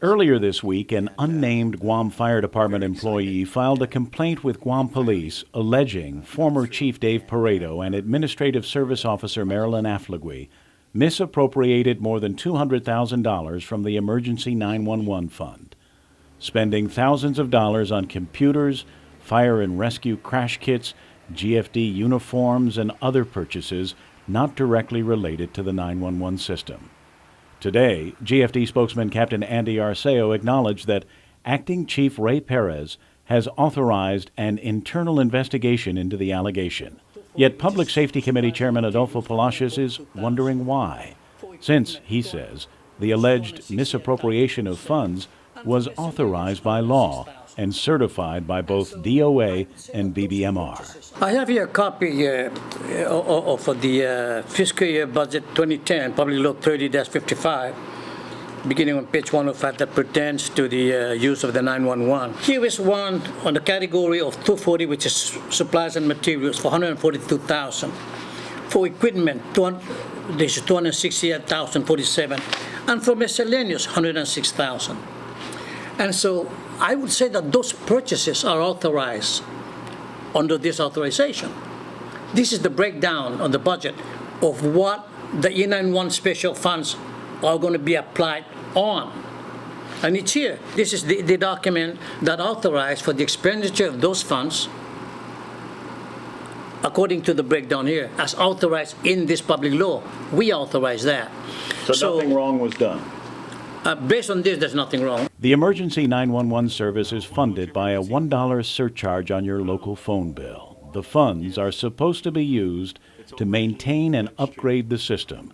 Earlier this week, an unnamed Guam Fire Department employee filed a complaint with Guam Police alleging former Chief Dave Pareto and Administrative Service Officer Marilyn Affligui misappropriated more than $200,000 from the Emergency 911 Fund, spending thousands of dollars on computers, fire and rescue crash kits, GFD uniforms, and other purchases not directly related to the 911 system. Today, GFD spokesman Captain Andy Arceo acknowledged that Acting Chief Ray Perez has authorized an internal investigation into the allegation. Yet Public Safety Committee Chairman Adolfo Palacios is wondering why, since, he says, the alleged misappropriation of funds was authorized by law and certified by both DOA and BBMR. I have here a copy of the fiscal year budget 2010, Public Law 30-55, beginning on page 105, that pertains to the use of the 911. Here is one on the category of 240, which is supplies and materials, for $142,000. For equipment, this is $268,047, and for miscellaneous, $106,000. And so I would say that those purchases are authorized under this authorization. This is the breakdown on the budget of what the E91 special funds are going to be applied on. And it's here. This is the document that authorized for the expenditure of those funds according to the breakdown here, as authorized in this public law. We authorize that. So nothing wrong was done? Based on this, there's nothing wrong. The Emergency 911 service is funded by a $1 surcharge on your local phone bill. The funds are supposed to be used to maintain and upgrade the system.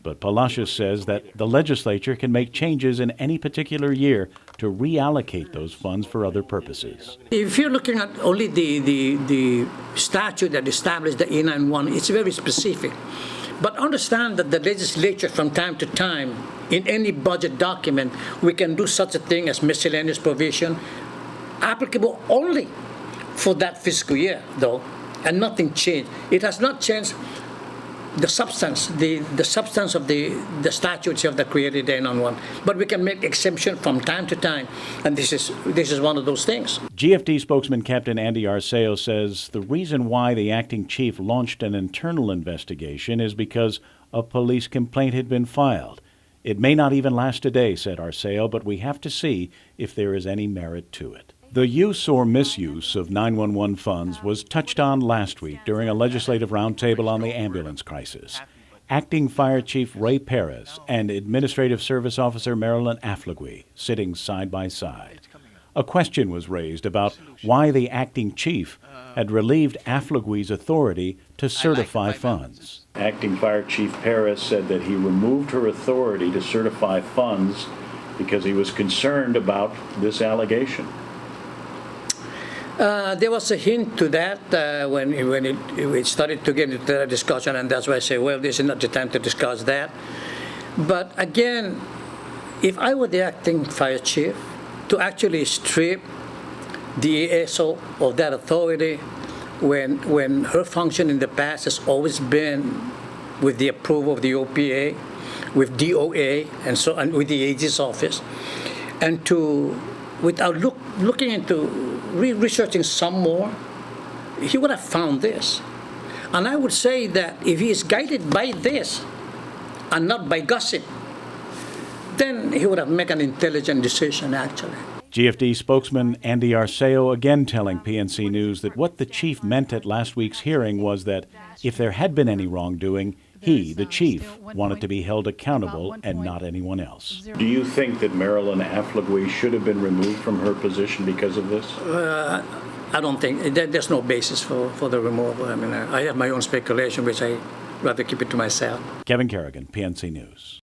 But Palacios says that the legislature can make changes in any particular year to reallocate those funds for other purposes. If you're looking at only the statute that established the E91, it's very specific. But understand that the legislature, from time to time, in any budget document, we can do such a thing as miscellaneous provision, applicable only for that fiscal year, though, and nothing changed. It has not changed the substance, the substance of the statutes that created the 911. But we can make exemption from time to time, and this is one of those things. GFD spokesman Captain Andy Arceo says the reason why the acting chief launched an internal investigation is because a police complaint had been filed. It may not even last a day, said Arceo, but we have to see if there is any merit to it. The use or misuse of 911 funds was touched on last week during a legislative roundtable on the ambulance crisis. Acting Fire Chief Ray Perez and Administrative Service Officer Marilyn Affligui sitting side by side. A question was raised about why the acting chief had relieved Affligui's authority to certify funds. Acting Fire Chief Perez said that he removed her authority to certify funds because he was concerned about this allegation. There was a hint to that when it started to get into the discussion, and that's why I say, well, this is not the time to discuss that. But again, if I were the acting fire chief, to actually strip the ASO of that authority when her function in the past has always been with the approval of the OPA, with DOA, and with the AG's office, and to, without looking into researching some more, he would have found this. And I would say that if he is guided by this and not by gossip, then he would have made an intelligent decision, actually. GFD spokesman Andy Arceo again telling PNC News that what the chief meant at last week's hearing was that if there had been any wrongdoing, he, the chief, wanted to be held accountable and not anyone else. Do you think that Marilyn Affligui should have been removed from her position because of this? I don't think. There's no basis for the removal. I mean, I have my own speculation, which I rather keep it to myself. Kevin Kerrigan, PNC News.